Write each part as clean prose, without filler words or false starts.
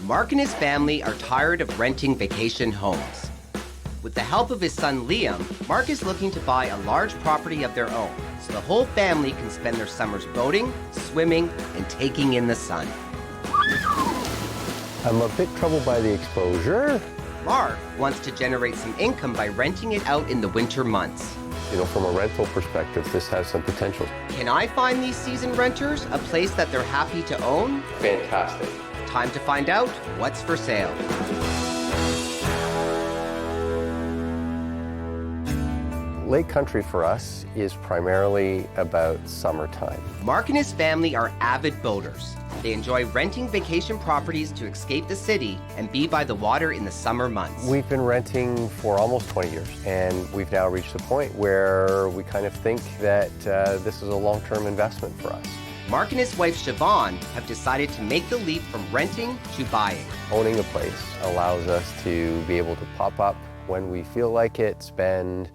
Mark and his family are tired of renting vacation homes. With the help of his son Liam, Mark is looking to buy a large property of their own so the whole family can spend their summers boating, swimming, and taking in the sun. I'm a bit troubled by the exposure. Mark wants to generate some income by renting it out in the winter months. You know, from a rental perspective, this has some potential. Can I find these season renters a place that they're happy to own? Fantastic. Time to find out what's for sale. Lake country for us is primarily about summertime. Mark and his family are avid boaters. They enjoy renting vacation properties to escape the city and be by the water in the summer months. We've been renting for almost 20 years, and we've now reached a point where we kind of think that this is a long-term investment for us. Mark and his wife Siobhan have decided to make the leap from renting to buying. Owning a place allows us to be able to pop up when we feel like it, spend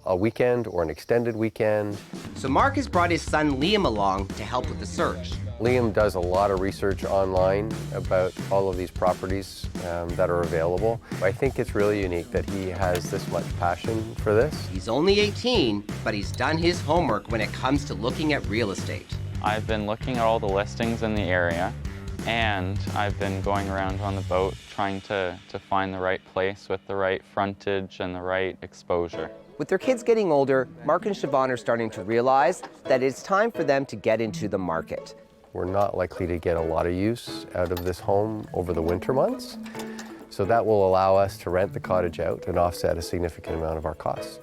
a weekend or an extended weekend. So Mark has brought his son Liam along to help with the search. Liam does a lot of research online about all of these properties that are available. I think it's really unique that he has this much passion for this. He's only 18, but he's done his homework when it comes to looking at real estate. I've been looking at all the listings in the area, and I've been going around on the boat trying to find the right place with the right frontage and the right exposure. With their kids getting older, Mark and Siobhan are starting to realize that it's time for them to get into the market. We're not likely to get a lot of use out of this home over the winter months, so that will allow us to rent the cottage out and offset a significant amount of our costs.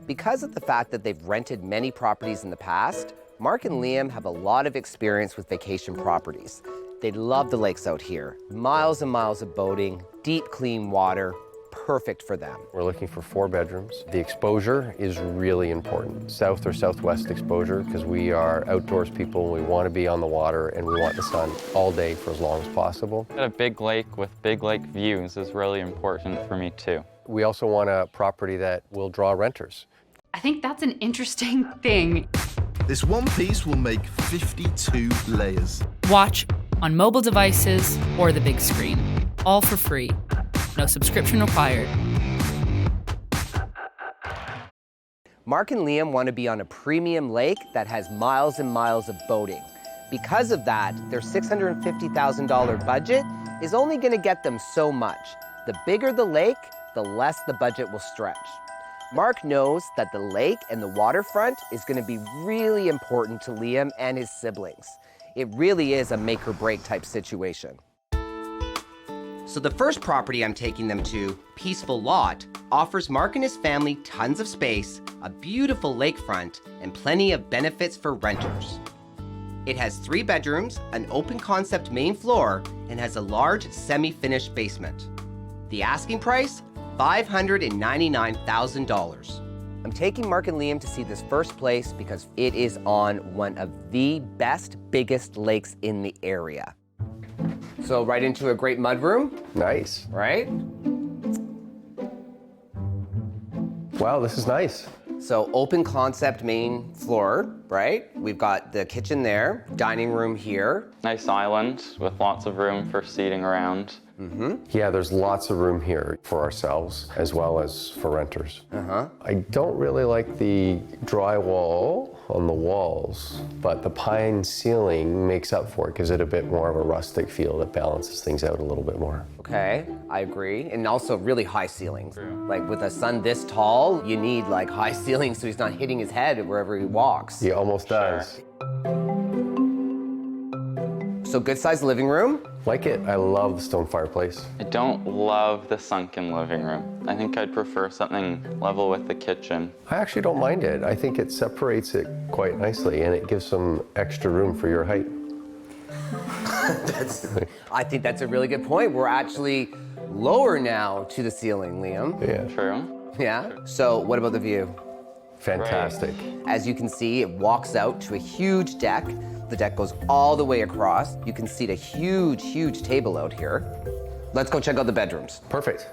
Because of the fact that they've rented many properties in the past, Mark and Liam have a lot of experience with vacation properties. They love the lakes out here. Miles and miles of boating, deep, clean water, perfect for them. We're looking for 4 bedrooms. The exposure is really important. South or southwest exposure, because we are outdoors people, we want to be on the water, and we want the sun all day for as long as possible. A big lake with big lake views is really important for me too. We also want a property that will draw renters. I think that's an interesting thing. This one piece will make 52 layers. Watch on mobile devices or the big screen, all for free. No subscription required. Mark and Liam want to be on a premium lake that has miles and miles of boating. Because of that, their $650,000 budget is only going to get them so much. The bigger the lake, the less the budget will stretch. Mark knows that the lake and the waterfront is going to be really important to Liam and his siblings. It really is a make or break type situation. So the first property I'm taking them to, Peaceful Lot, offers Mark and his family tons of space, a beautiful lakefront, and plenty of benefits for renters. It has 3 bedrooms, an open concept main floor, and has a large semi-finished basement. The asking price, $599,000. I'm taking Mark and Liam to see this first place because it is on one of the best, biggest lakes in the area. So right into a great mudroom. Nice. Right? Wow, this is nice. So open concept main floor, right? We've got the kitchen there, dining room here. Nice island with lots of room for seating around. Yeah, there's lots of room here for ourselves as well as for renters. I don't really like the drywall on the walls, but the pine ceiling makes up for it, gives it a bit more of a rustic feel that balances things out a little bit more. Okay, I agree. And also really high ceilings. Like with a son this tall, you need like high ceilings so he's not hitting his head wherever he walks. He almost does. So good sized living room. Like it. I love the stone fireplace. I don't love the sunken living room. I think I'd prefer something level with the kitchen. I actually don't mind it. I think it separates it quite nicely and it gives some extra room for your height. I think that's a really good point. We're actually lower now to the ceiling, Liam. Yeah. True. Yeah? So what about the view? Fantastic. As you can see, it walks out to a huge deck. The deck goes all the way across. You can see a huge, huge table out here. Let's go check out the bedrooms. Perfect.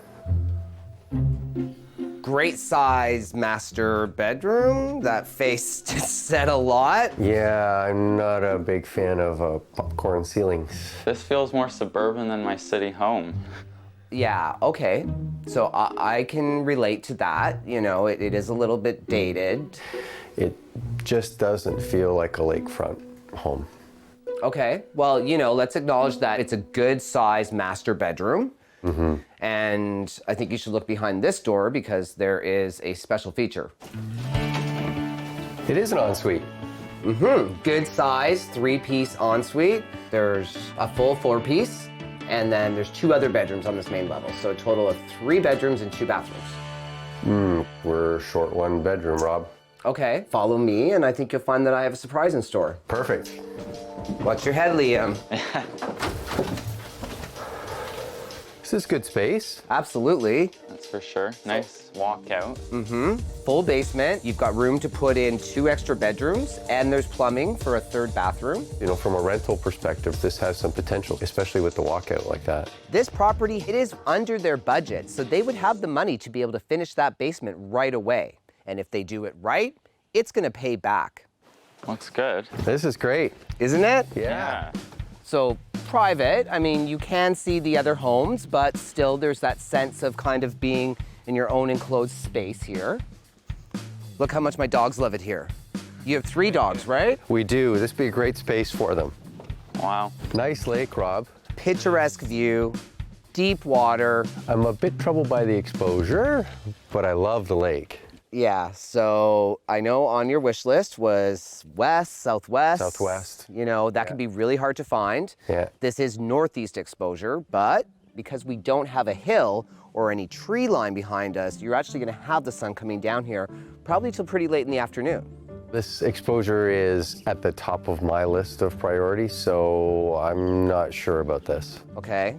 great size master bedroom that faced set a lot. Yeah, I'm not a big fan of popcorn ceilings. This feels more suburban than my city home. Yeah, okay. So I can relate to that. You know, it is a little bit dated. It just doesn't feel like a lakefront home. Okay, well, you know, let's acknowledge that it's a good size master bedroom. And I think you should look behind this door because there is a special feature. It is an ensuite. Good size, 3-piece ensuite. There's a full 4-piece, and then there's 2 other bedrooms on this main level. So a total of 3 bedrooms and 2 bathrooms. We're short 1 bedroom, Rob. Okay, follow me, and I think you'll find that I have a surprise in store. Perfect. Watch your head, Liam. This is good space. Absolutely. That's for sure. Nice walkout. Full basement. You've got room to put in 2 extra bedrooms, and there's plumbing for a 3rd bathroom. You know, from a rental perspective, this has some potential, especially with the walkout like that. This property, it is under their budget, so they would have the money to be able to finish that basement right away. And if they do it right, it's gonna pay back. Looks good. This is great. Isn't it? Yeah. So private, I mean, you can see the other homes, but still there's that sense of kind of being in your own enclosed space here. Look how much my dogs love it here. You have 3 dogs, right? We do. This would be a great space for them. Wow. Nice lake, Rob. Picturesque view, deep water. I'm a bit troubled by the exposure, but I love the lake. Yeah, so I know on your wish list was west, southwest. Southwest. You know, that can be really hard to find. Yeah. This is northeast exposure, but because we don't have a hill or any tree line behind us, you're actually gonna have the sun coming down here probably till pretty late in the afternoon. This exposure is at the top of my list of priorities, so I'm not sure about this. Okay?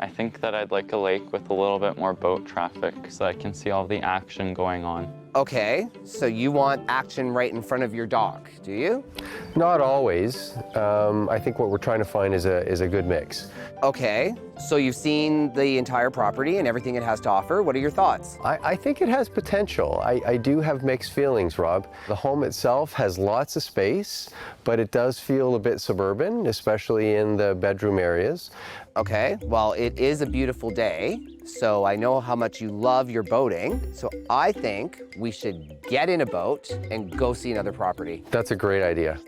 I think that I'd like a lake with a little bit more boat traffic so I can see all the action going on. Okay, so you want action right in front of your dock, do you? Not always. I think what we're trying to find is a good mix. Okay, so you've seen the entire property and everything it has to offer. What are your thoughts? I think it has potential. I do have mixed feelings, Rob. The home itself has lots of space, but it does feel a bit suburban, especially in the bedroom areas. Okay, well, it is a beautiful day, so I know how much you love your boating, so I think we should get in a boat and go see another property. That's a great idea.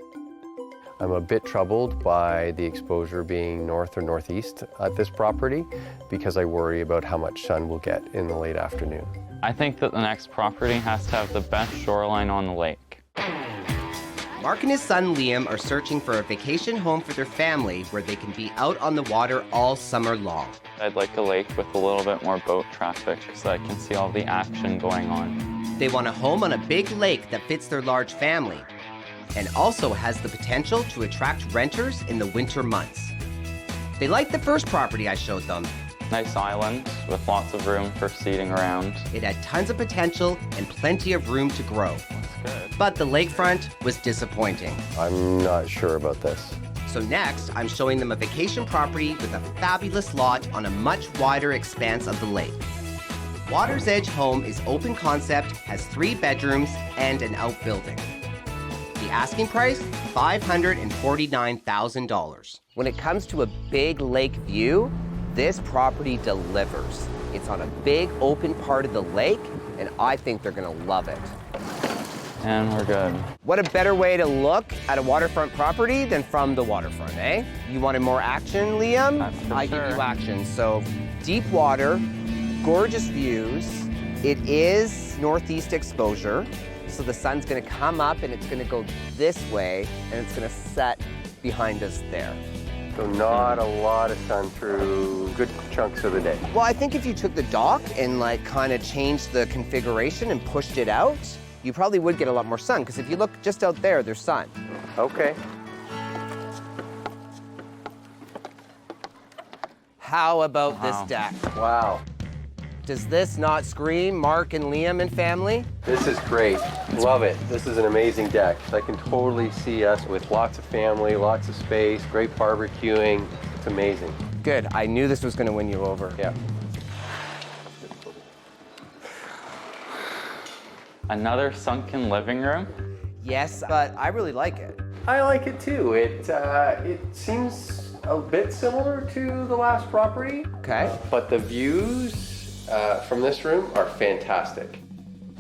I'm a bit troubled by the exposure being north or northeast at this property because I worry about how much sun we'll get in the late afternoon. I think that the next property has to have the best shoreline on the lake. Mark and his son Liam are searching for a vacation home for their family where they can be out on the water all summer long. I'd like a lake with a little bit more boat traffic so I can see all the action going on. They want a home on a big lake that fits their large family and also has the potential to attract renters in the winter months. They like the first property I showed them. Nice island with lots of room for seating around. It had tons of potential and plenty of room to grow. Looks good. But the lakefront was disappointing. I'm not sure about this. So next, I'm showing them a vacation property with a fabulous lot on a much wider expanse of the lake. Water's Edge Home is open concept, has 3 bedrooms and an outbuilding. The asking price, $549,000. When it comes to a big lake view, this property delivers. It's on a big open part of the lake, and I think they're gonna love it. And we're good. What a better way to look at a waterfront property than from the waterfront, eh? You wanted more action, Liam? That's for I give sure. you action. So, deep water, gorgeous views. It is northeast exposure, so the sun's gonna come up and it's gonna go this way, and it's gonna set behind us there. So not a lot of sun through good chunks of the day. Well, I think if you took the dock and like kind of changed the configuration and pushed it out, you probably would get a lot more sun, because if you look just out there, there's sun. Okay. How about this Wow. deck? Wow. Does this not scream Mark and Liam and family? This is great. Love it. This is an amazing deck. I can totally see us with lots of family, lots of space, great barbecuing. It's amazing. Good, I knew this was gonna win you over. Yeah. Another sunken living room? Yes, but I really like it. I like it too. It seems a bit similar to the last property. Okay. But the views from this room are fantastic.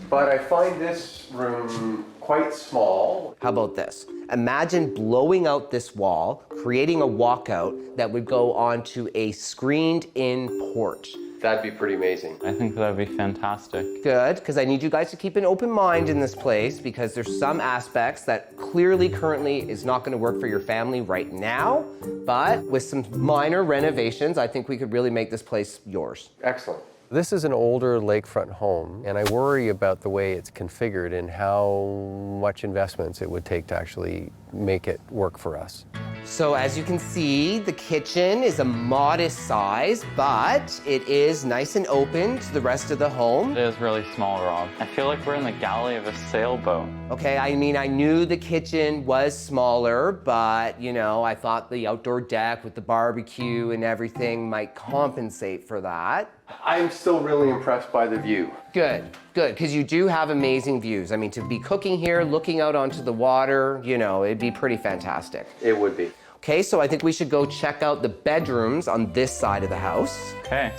But I find this room quite small. How about this? Imagine blowing out this wall, creating a walkout that would go onto a screened-in porch. That'd be pretty amazing. I think that'd be fantastic. Good, because I need you guys to keep an open mind in this place because there's some aspects that clearly currently is not going to work for your family right now, but with some minor renovations, I think we could really make this place yours. Excellent. This is an older lakefront home, and I worry about the way it's configured and how much investments it would take to actually make it work for us. So as you can see, the kitchen is a modest size, but it is nice and open to the rest of the home. It is really small, Rob. I feel like we're in the galley of a sailboat. Okay, I mean, I knew the kitchen was smaller, but, you know, I thought the outdoor deck with the barbecue and everything might compensate for that. I'm still really impressed by the view. Good, because you do have amazing views. I mean, to be cooking here, looking out onto the water, you know, it'd be pretty fantastic. It would be. Okay, so I think we should go check out the bedrooms on this side of the house. Okay.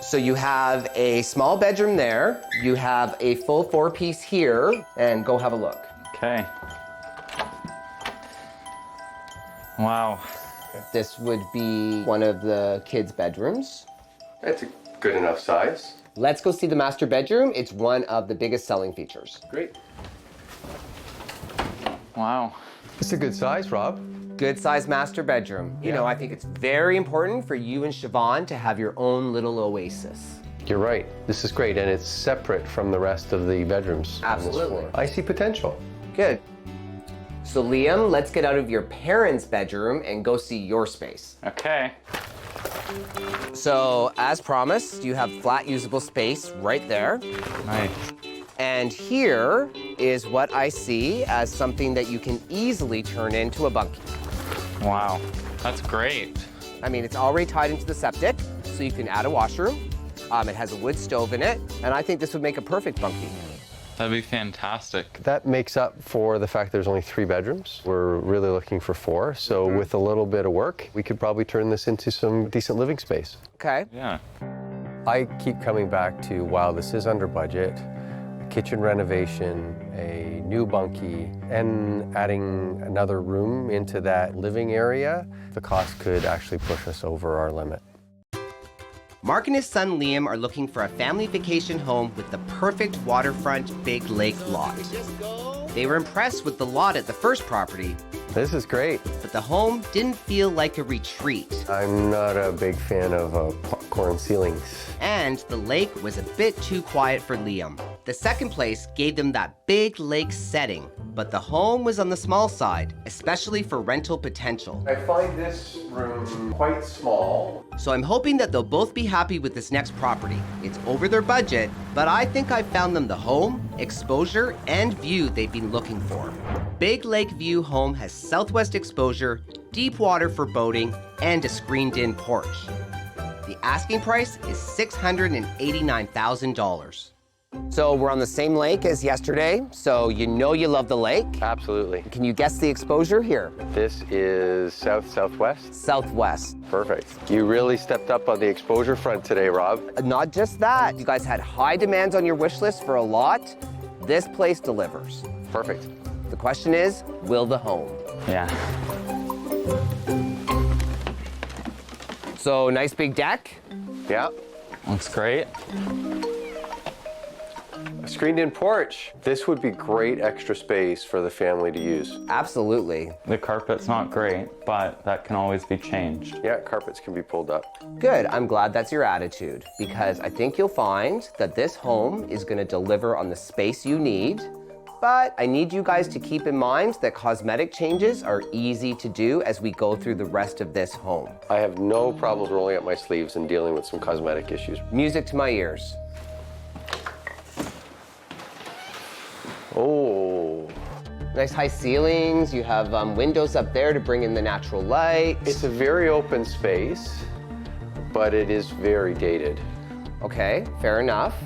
So you have a small bedroom there, you have a full 4-piece here, and go have a look. Okay. Wow. This would be one of the kids' bedrooms. That's a good enough size. Let's go see the master bedroom. It's one of the biggest selling features. Great. Wow. It's a good size, Rob. Good size master bedroom. You know, I think it's very important for you and Siobhan to have your own little oasis. You're right. This is great, and it's separate from the rest of the bedrooms. on this Absolutely. floor. I see potential. Good. So Liam, let's get out of your parents' bedroom and go see your space. Okay. So as promised, you have flat usable space right there. Nice. And here is what I see as something that you can easily turn into a bunkie. Wow. That's great. I mean, it's already tied into the septic, so you can add a washroom. It has a wood stove in it, and I think this would make a perfect bunkie. That'd be fantastic. That makes up for the fact there's only 3 bedrooms. We're really looking for 4, so with a little bit of work, we could probably turn this into some decent living space. Okay. Yeah. I keep coming back to, wow, this is under budget, a kitchen renovation, a new bunkie, and adding another room into that living area, the cost could actually push us over our limit. Mark and his son Liam are looking for a family vacation home with the perfect waterfront big lake lot. They were impressed with the lot at the first property, This is great. but the home didn't feel like a retreat. I'm not a big fan of popcorn ceilings. And the lake was a bit too quiet for Liam. The second place gave them that big lake setting, but the home was on the small side, especially for rental potential. I find this room quite small. So I'm hoping that they'll both be happy with this next property. It's over their budget, but I think I've found them the home, exposure, and view they've been looking for. Big Lake View Home has southwest exposure, deep water for boating, and a screened-in porch. The asking price is $689,000. So we're on the same lake as yesterday, so you know you love the lake. Absolutely. Can you guess the exposure here? This is south-southwest. Southwest. Perfect. You really stepped up on the exposure front today, Rob. Not just that, you guys had high demands on your wish list for a lot. This place delivers. Perfect. The question is, will the home? Yeah. So nice big deck. Yeah. Looks great. A screened-in porch. This would be great extra space for the family to use. Absolutely. The carpet's not great, but that can always be changed. Yeah, carpets can be pulled up. Good, I'm glad that's your attitude because I think you'll find that this home is gonna deliver on the space you need. But I need you guys to keep in mind that cosmetic changes are easy to do as we go through the rest of this home. I have no problems rolling up my sleeves and dealing with some cosmetic issues. Music to my ears. Oh, Nice high ceilings, you have windows up there to bring in the natural light. it's a very open space, but it is very dated. Okay, fair enough.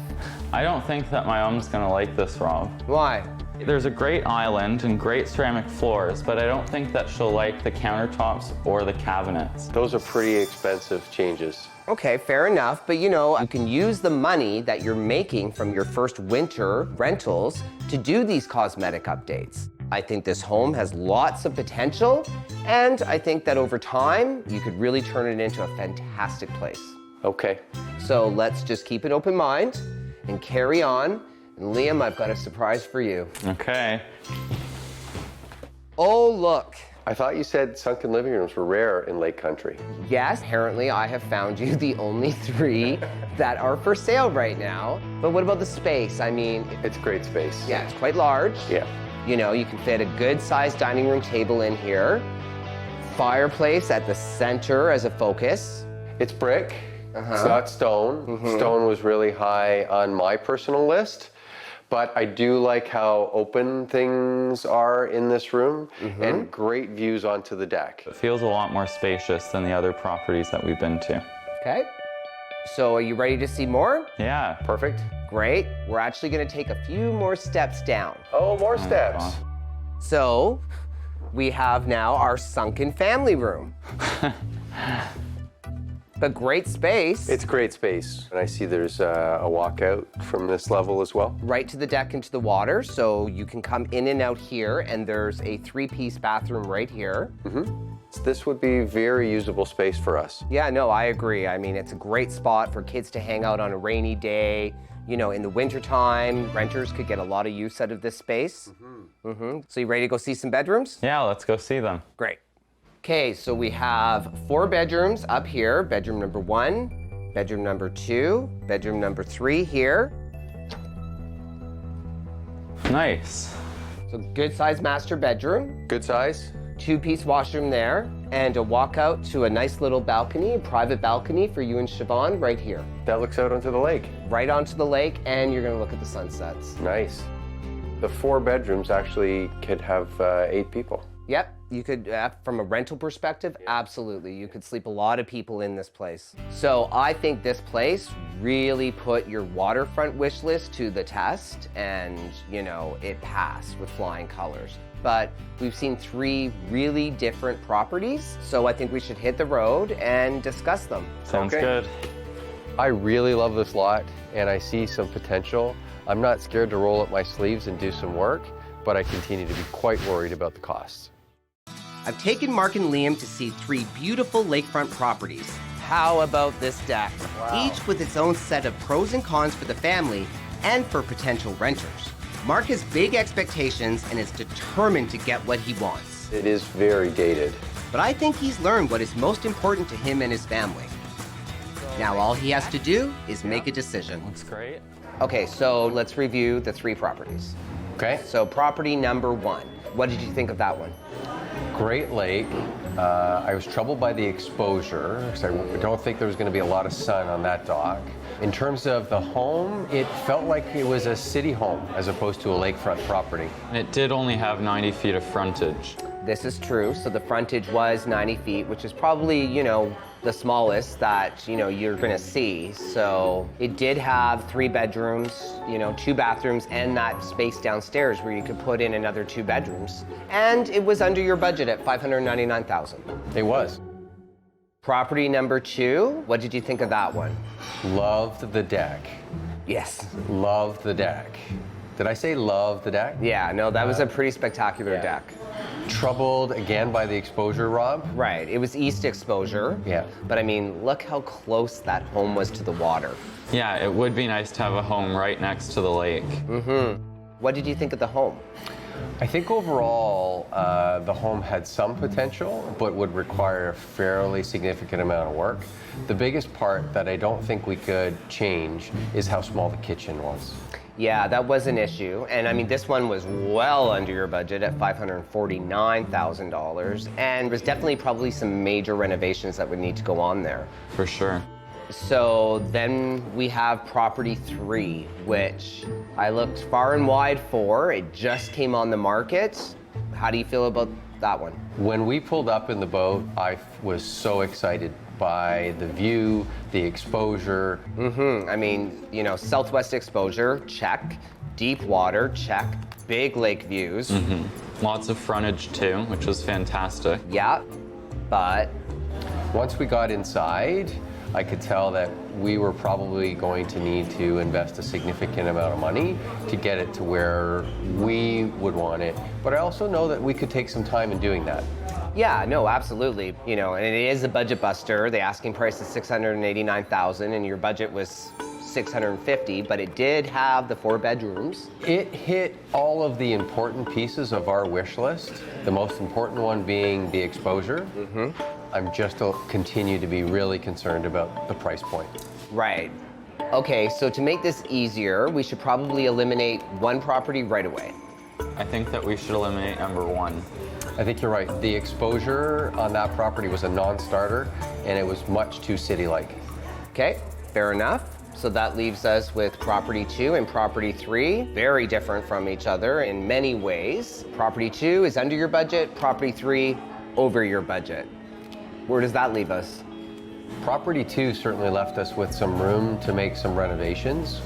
I don't think that my mom's gonna like this, Rob. Why? There's a great island and great ceramic floors, but I don't think that she'll like the countertops or the cabinets. Those are pretty expensive changes. Okay, fair enough, but you know, you can use the money that you're making from your first winter rentals to do these cosmetic updates. I think this home has lots of potential, and I think that over time, you could really turn it into a fantastic place. Okay. So let's just keep an open mind and carry on. And Liam, I've got a surprise for you. Okay. Oh, look. I thought you said sunken living rooms were rare in Lake Country. Yes, apparently I have found you the only 3 that are for sale right now. But what about the space? I mean, It's great space. yeah, it's quite large. Yeah. You know, you can fit a good-sized dining room table in here. Fireplace at the center as a focus. It's brick. It's not stone. Stone was really high on my personal list. But I do like how open things are in this room and great views onto the deck. It feels a lot more spacious than the other properties that we've been to. Okay. So are you ready to see more? Yeah. Perfect. Great. We're actually going to take a few more steps down. Oh, more steps. God. So we have now our sunken family room. But great space. It's great space. And I see there's a walkout from this level as well. Right to the deck into the water, so you can come in and out here, and there's a 3-piece bathroom right here. This would be very usable space for us. Yeah, no, I agree. I mean, it's a great spot for kids to hang out on a rainy day. You know, in the wintertime, renters could get a lot of use out of this space. So you ready to go see some bedrooms? Yeah, let's go see them. Great. Okay, so we have 4 bedrooms up here. Bedroom number 1, bedroom number 2, bedroom number 3 here. Nice. So good sized master bedroom, Good size? 2-piece washroom there, and a walkout to a nice little balcony, a private balcony for you and Siobhan right here. That looks out onto the lake. Right onto the lake, and you're gonna look at the sunsets. Nice. The 4 bedrooms actually could have 8 people. Yep, you could, from a rental perspective, absolutely. You could sleep a lot of people in this place. So I think this place really put your waterfront wish list to the test, and, you know, it passed with flying colors. But we've seen 3 really different properties, so I think we should hit the road and discuss them. Sounds Okay. good. I really love this lot and I see some potential. I'm not scared to roll up my sleeves and do some work, but I continue to be quite worried about the costs. I've taken Mark and Liam to see 3 beautiful lakefront properties. How about this deck? Each with its own set of pros and cons for the family and for potential renters. Mark has big expectations and is determined to get what he wants. It is very dated. But I think he's learned what is most important to him and his family. Now all he has to do is make a decision. Looks great. Okay, so let's review the 3 properties. Okay. So property number 1, what did you think of that one? Great Lake. I was troubled by the exposure because I don't think there was going to be a lot of sun on that dock. In terms of the home, it felt like it was a city home as opposed to a lakefront property. And it did only have 90 feet of frontage. This is true. So the frontage was 90 feet, which is probably, you know, the smallest that, you know, you're gonna see. So it did have 3 bedrooms, you know, 2 bathrooms, and that space downstairs where you could put in another 2 bedrooms. And it was under your budget at $599,000. It was. Property number 2, what did you think of that one? Loved the deck. Yes. Loved the deck. Did I say love the deck? Yeah, no, that was a pretty spectacular deck. Troubled again by the exposure, Rob. Right, it was east exposure. Yeah. But I mean, look how close that home was to the water. Yeah, it would be nice to have a home right next to the lake. What did you think of the home? I think overall the home had some potential, but would require a fairly significant amount of work. The biggest part that I don't think we could change is how small the kitchen was. Yeah, that was an issue. And I mean, this one was well under your budget at $549,000. And there's definitely probably some major renovations that would need to go on there. For sure. So then we have property 3, which I looked far and wide for. It just came on the market. How do you feel about that one? When we pulled up in the boat, I was so excited by the view, the exposure. I mean, you know, southwest exposure, check. Deep water, check. Big lake views. Lots of frontage too, which was fantastic. Yeah, but Once we got inside, I could tell that we were probably going to need to invest a significant amount of money to get it to where we would want it. But I also know that we could take some time in doing that. yeah, no, absolutely. You know, and it is a budget buster. The asking price is $689,000 and your budget was $650, but it did have the 4 bedrooms. It hit all of the important pieces of our wish list, the most important one being the exposure. I'm just continue to be really concerned about the price point. Right. Okay, so to make this easier, we should probably eliminate one property right away. I think that we should eliminate number 1. I think you're right. The exposure on that property was a non-starter, and it was much too city-like. Okay, fair enough. So that leaves us with property 2 and property 3, very different from each other in many ways. Property 2 is under your budget, property 3 over your budget. Where does that leave us? Property 2 certainly left us with some room to make some renovations.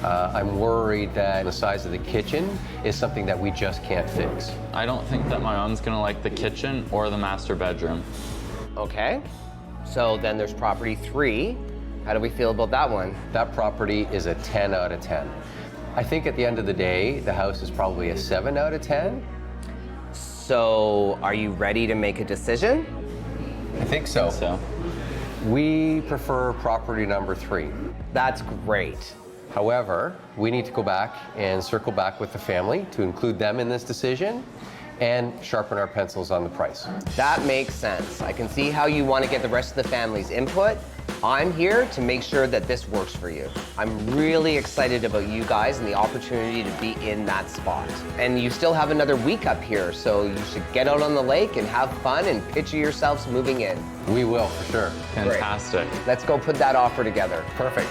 I'm worried that the size of the kitchen is something that we just can't fix. I don't think that my mom's gonna like the kitchen or the master bedroom. Okay, so then there's property 3. How do we feel about that one? That property is a 10 out of 10. I think at the end of the day, the house is probably a 7 out of 10. So are you ready to make a decision? I think so. So, We prefer property number 3. That's great. However, we need to go back and circle back with the family to include them in this decision and sharpen our pencils on the price. That makes sense. I can see how you want to get the rest of the family's input. I'm here to make sure that this works for you. I'm really excited about you guys and the opportunity to be in that spot. And you still have another week up here, so you should get out on the lake and have fun and picture yourselves moving in. We will, for sure. fantastic. Let's go put that offer together. Perfect.